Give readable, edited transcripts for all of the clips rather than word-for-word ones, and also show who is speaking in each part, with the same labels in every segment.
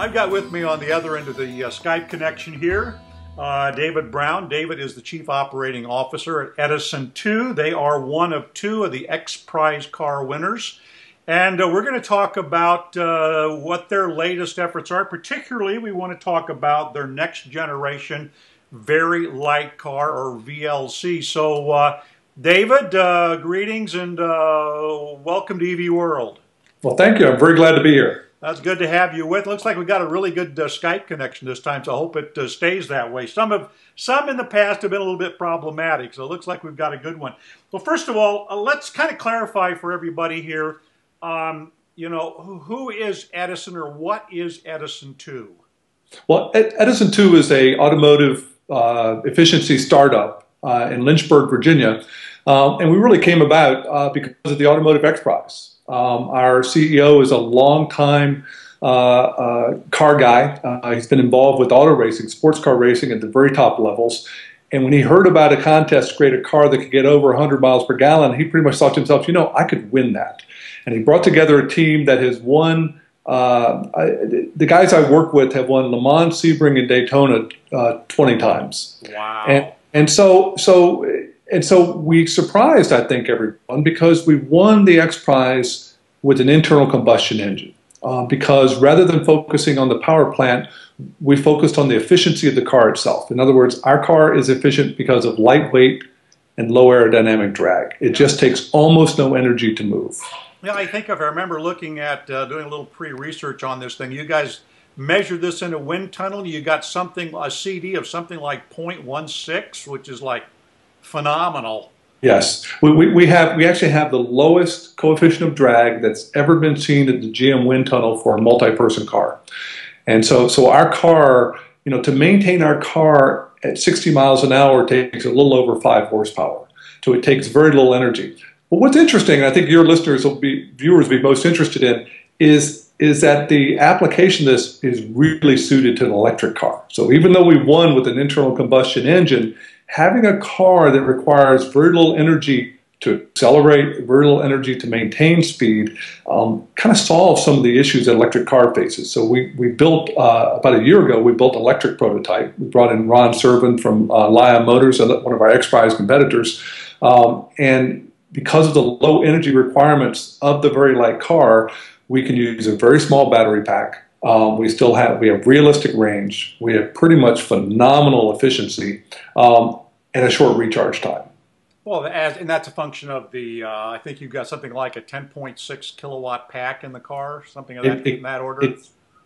Speaker 1: I've got with me on the other end of the Skype connection here, David Brown. David is the Chief Operating Officer at Edison2. They are one of two of the X Prize car winners. And we're going to talk about what their latest efforts are. Particularly, we want to talk about their next generation very light car, or VLC. So, David, greetings and welcome to EV World.
Speaker 2: Well, thank you. I'm very glad to be here.
Speaker 1: That's good to have you with. Looks like we got a really good Skype connection this time, so I hope it stays that way. Some in the past have been a little bit problematic, so it looks like we've got a good one. Well, first of all, let's kind of clarify for everybody here, you know, who is Edison, or what is Edison2?
Speaker 2: Well, Edison2 is a automotive efficiency startup in Lynchburg, Virginia, and we really came about because of the Automotive X Prize. Our CEO is a longtime car guy. He's been involved with auto racing, sports car racing at the very top levels. And when he heard about a contest to create a car that could get over 100 miles per gallon, he pretty much thought to himself, you know, I could win that. And he brought together a team that has won, the guys I work with have won Le Mans, Sebring, and Daytona 20 times.
Speaker 1: Wow.
Speaker 2: And so we surprised, I think, everyone, because we won the X Prize with an internal combustion engine. Because rather than focusing on the power plant, we focused on the efficiency of the car itself. In other words, our car is efficient because of lightweight and low aerodynamic drag. It just takes almost no energy to move.
Speaker 1: Yeah, I think if I remember looking at doing a little pre-research on this thing, you guys measured this in a wind tunnel. You got something, a CD of something like 0.16, which is like phenomenal.
Speaker 2: Yes, we actually have the lowest coefficient of drag that's ever been seen at the GM wind tunnel for a multi-person car. And so our car, you know, to maintain our car at 60 miles an hour takes a little over 5 horsepower. So it takes very little energy. But what's interesting, and I think your viewers will be most interested in, is that the application of this is really suited to an electric car. So even though we won with an internal combustion engine, having a car that requires very little energy to accelerate, very little energy to maintain speed, kind of solves some of the issues that electric car faces. So we built, about a year ago, we built an electric prototype. We brought in Ron Servin from Lion Motors, one of our X Prize competitors, and because of the low energy requirements of the very light car, we can use a very small battery pack. We have realistic range. We have pretty much phenomenal efficiency and a short recharge time.
Speaker 1: Well, and that's a function of the, I think you've got something like a 10.6 kilowatt pack in the car, something of that, in that order.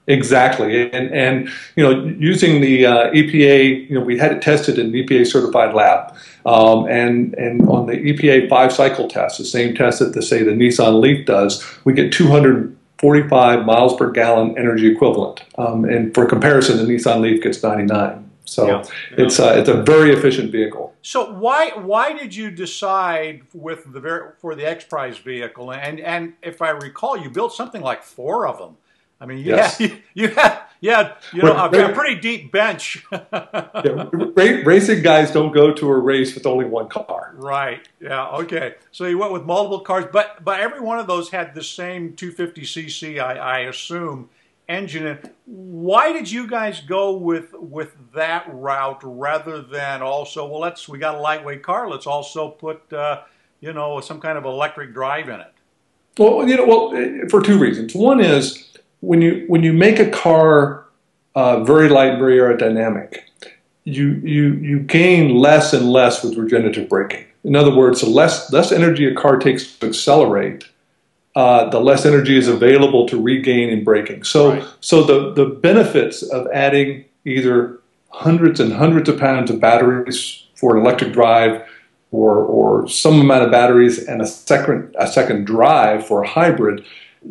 Speaker 2: Exactly, and you know, using the EPA, you know, we had it tested in an EPA certified lab, and on the EPA 5-cycle test, the same test that the Nissan Leaf does, we get 245 miles per gallon energy equivalent, and for comparison, the Nissan Leaf gets 99. So yeah, it's a very efficient vehicle.
Speaker 1: So why did you decide with for the X Prize vehicle? And if I recall, you built something like 4 of them. I mean, you had a pretty deep bench.
Speaker 2: Yeah, racing guys don't go to a race with only one car.
Speaker 1: Right. Yeah. Okay. So you went with multiple cars, but every one of those had the same 250cc, I assume, engine. And why did you guys go with that route rather than also, well, we got a lightweight car, let's also put you know, some kind of electric drive in it?
Speaker 2: Well, you know, for 2 reasons. One is, when you make a car very light, very aerodynamic, you gain less and less with regenerative braking. In other words, the less energy a car takes to accelerate, the less energy is available to regain in braking. So, right. So the benefits of adding either hundreds and hundreds of pounds of batteries for an electric drive, or some amount of batteries and a second drive for a hybrid,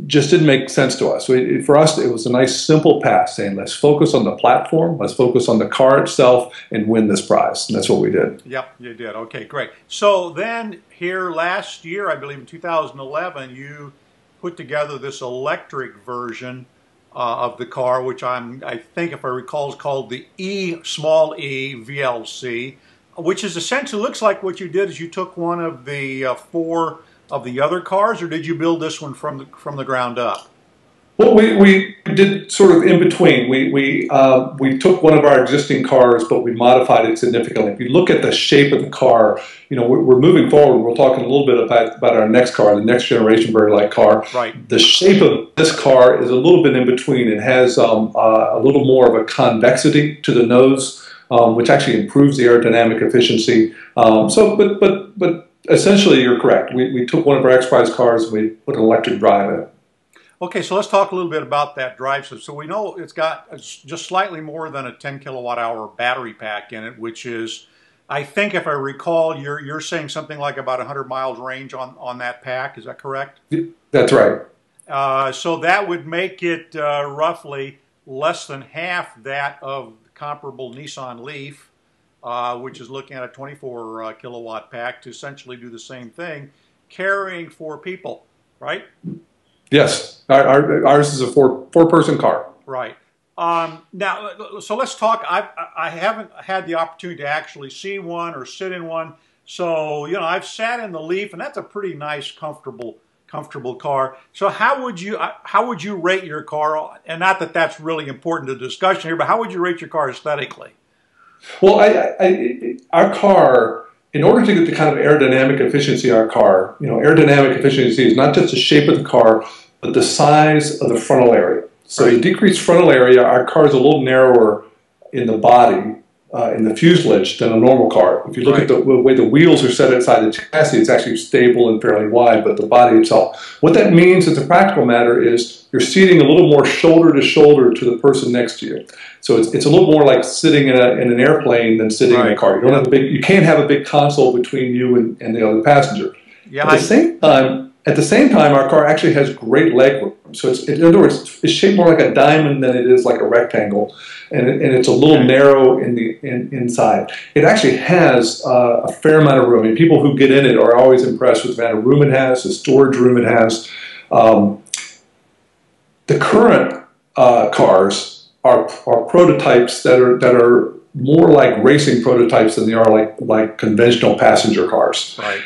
Speaker 2: just didn't make sense to us. For us, it was a nice simple path saying, let's focus on the platform, let's focus on the car itself, and win this prize. And that's what we did.
Speaker 1: Yep, you did. Okay, great. So then here last year, I believe in 2011, you put together this electric version of the car, which I think, if I recall, is called the small e VLC, which is essentially, looks like what you did is you took one of the 4 of the other cars, or did you build this one from the ground up?
Speaker 2: Well, we did sort of in between. We took one of our existing cars, but we modified it significantly. If you look at the shape of the car, you know, we're moving forward. We're talking a little bit about our next car, the next generation very light car.
Speaker 1: Right.
Speaker 2: The shape of this car is a little bit in between. It has a little more of a convexity to the nose, which actually improves the aerodynamic efficiency. But essentially, you're correct. We took one of our X-Prize cars and we put an electric drive in it.
Speaker 1: Okay, so let's talk a little bit about that drive system. So we know it's got just slightly more than a 10 kilowatt hour battery pack in it, which is, I think if I recall, you're saying something like about 100 miles range on that pack. Is that correct?
Speaker 2: That's right.
Speaker 1: So that would make it roughly less than half that of the comparable Nissan Leaf, which is looking at a 24 kilowatt pack to essentially do the same thing, carrying 4 people, right?
Speaker 2: Yes, ours is a four-person car.
Speaker 1: Right. Now, so let's talk. I haven't had the opportunity to actually see one or sit in one. So, you know, I've sat in the Leaf, and that's a pretty nice, comfortable car. So how would you rate your car? And not that that's really important to the discussion here, but how would you rate your car aesthetically?
Speaker 2: Well, our car, in order to get the kind of aerodynamic efficiency of our car, you know, aerodynamic efficiency is not just the shape of the car, but the size of the frontal area. So
Speaker 1: right.
Speaker 2: The decreased frontal area, our car is a little narrower in the body, in the fuselage, than a normal car. If you look
Speaker 1: right.
Speaker 2: at the way the wheels are set inside the chassis, it's actually stable and fairly wide, but the body itself. What that means as a practical matter is you're seating a little more shoulder to shoulder to the person next to you. So it's a little more like sitting in an airplane than sitting
Speaker 1: right.
Speaker 2: in a car. You don't have you can't have a big console between you and the other passenger.
Speaker 1: Yeah,
Speaker 2: At the same time, our car actually has great leg room. So in other words, it's shaped more like a diamond than it is like a rectangle, and it's a little narrow inside. It actually has a fair amount of room. And people who get in it are always impressed with the amount of room it has, the storage room it has. The current cars are prototypes that are more like racing prototypes than they are like conventional passenger cars.
Speaker 1: Right.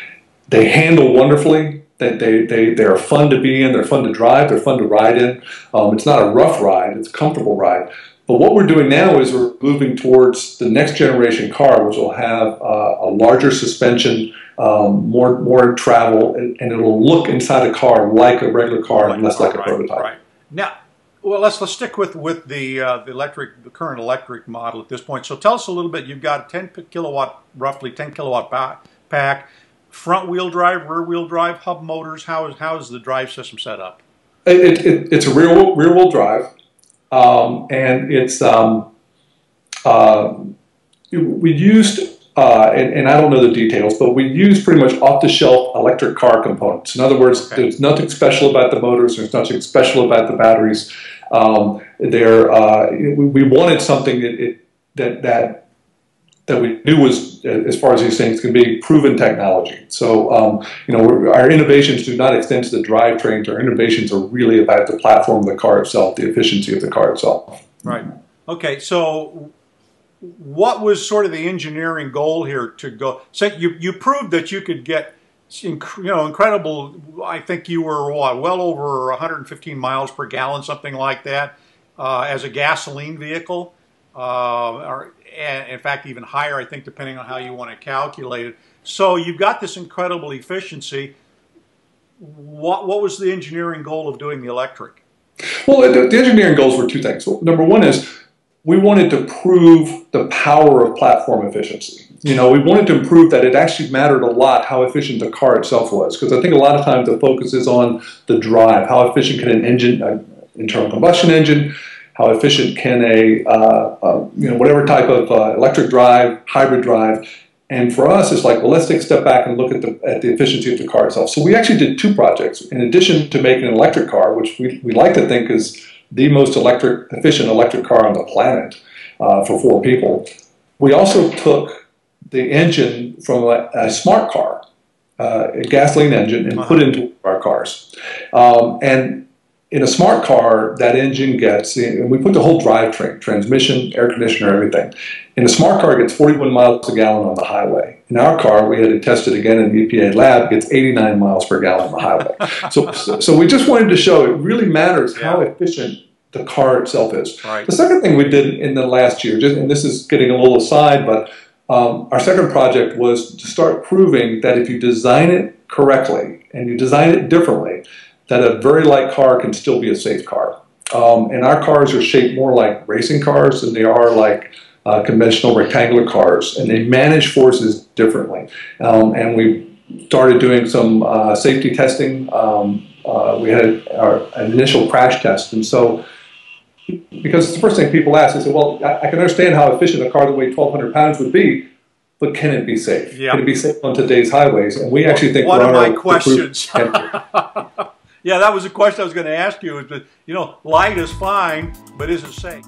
Speaker 2: They handle wonderfully. They're fun to be in. They're fun to drive. They're fun to ride in. It's not a rough ride. It's a comfortable ride. But what we're doing now is we're moving towards the next generation car, which will have a larger suspension, more travel, and it'll look inside a car like a regular car and less like a prototype.
Speaker 1: Right. Now, well, let's stick with the current electric model at this point. So tell us a little bit. You've got a roughly 10 kilowatt pack. Front wheel drive, rear wheel drive, hub motors. How is the drive system set up?
Speaker 2: It's a rear wheel drive, and it's we used and I don't know the details, but we used pretty much off the shelf electric car components. In other words, okay. There's nothing special about the motors. There's nothing special about the batteries. We wanted something that we knew was, as far as these things can be, proven technology. So, you know, our innovations do not extend to the drivetrains. Our innovations are really about the platform of the car itself, the efficiency of the car itself.
Speaker 1: Right. Okay. So, what was sort of the engineering goal here to go? So you proved that you could get, incredible. I think you were well over 115 miles per gallon, something like that, as a gasoline vehicle. And in fact, even higher, I think, depending on how you want to calculate it. So you've got this incredible efficiency. What was the engineering goal of doing the electric?
Speaker 2: Well, the engineering goals were two things. So number one is we wanted to prove the power of platform efficiency. You know, we wanted to prove that it actually mattered a lot how efficient the car itself was, because I think a lot of times the focus is on the drive. How efficient can an internal combustion engine? How efficient can whatever type of electric drive, hybrid drive? And for us, it's like, well, let's take a step back and look at the efficiency of the car itself. So we actually did two projects. In addition to making an electric car, which we like to think is the most efficient electric car on the planet for 4 people, we also took the engine from a smart car, a gasoline engine, and put it into our cars. And in a smart car, that engine gets, and we put the whole drivetrain, transmission, air conditioner, everything. In a smart car, it gets 41 miles a gallon on the highway. In our car, we had to test it again in the EPA lab, it gets 89 miles per gallon on the highway. So we just wanted to show it really matters how efficient the car itself is.
Speaker 1: Right.
Speaker 2: The second thing we did in the last year, and this is getting a little aside, but our second project was to start proving that if you design it correctly and you design it differently, that a very light car can still be a safe car. And our cars are shaped more like racing cars than they are like conventional rectangular cars, and they manage forces differently. And we started doing some safety testing. We had an initial crash test, and so because it's the first thing people ask, they say, well, I can understand how efficient a car that weighs 1,200 pounds would be, but can it be safe?
Speaker 1: Yep.
Speaker 2: Can it be safe on today's highways? And we actually think
Speaker 1: one
Speaker 2: we're
Speaker 1: of
Speaker 2: on
Speaker 1: my questions. Yeah, that was a question I was going to ask you. Is that, you know, light is fine, but is it safe?